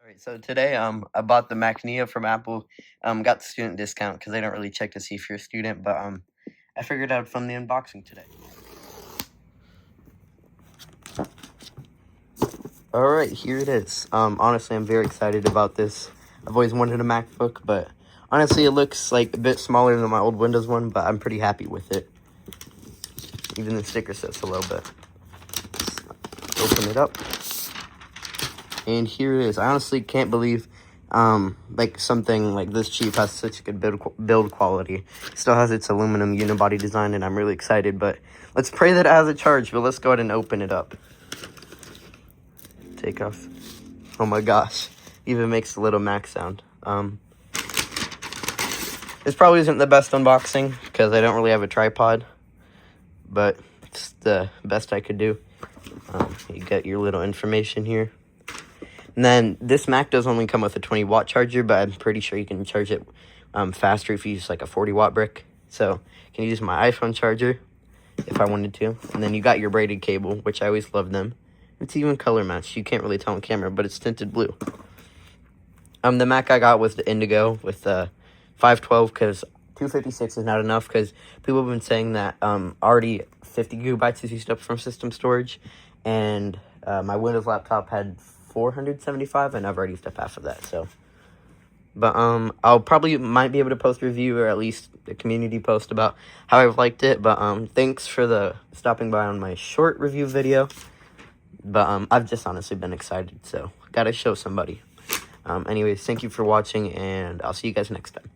Alright, so today I bought the Mac Neo from Apple. Got the student discount because they don't really check to see if you're a student, but I figured out from the unboxing today. Alright, here it is. Honestly, I'm very excited about this. I've always wanted a MacBook, but honestly, it looks like a bit smaller than my old Windows one, but I'm pretty happy with it. Even the sticker says a little bit. Let's open it up. And here it is. I honestly can't believe like something like this cheap has such a good build quality. Still has its aluminum unibody design, and I'm really excited. But let's pray that it has a charge. But let's go ahead and open it up. Take off. Oh my gosh, even makes a little Mac sound. This probably isn't the best unboxing because I don't really have a tripod, but it's the best I could do. You get your little information here. And then this Mac does only come with a 20-watt charger, but I'm pretty sure you can charge it faster if you use like a 40-watt brick. So you can use my iPhone charger if I wanted to. And then you got your braided cable, which I always love them. It's even color matched. You can't really tell on camera, but it's tinted blue. The Mac I got was the Indigo with 512 because 256 is not enough because people have been saying that already 50 gigabytes is used up from system storage, and my Windows laptop had 475, and I've already used up half of that. So, but I'll might be able to post a review or at least a community post about how I've liked it. But thanks for the stopping by on my short review video. But I've just honestly been excited, so gotta show somebody. Anyways, thank you for watching, and I'll see you guys next time.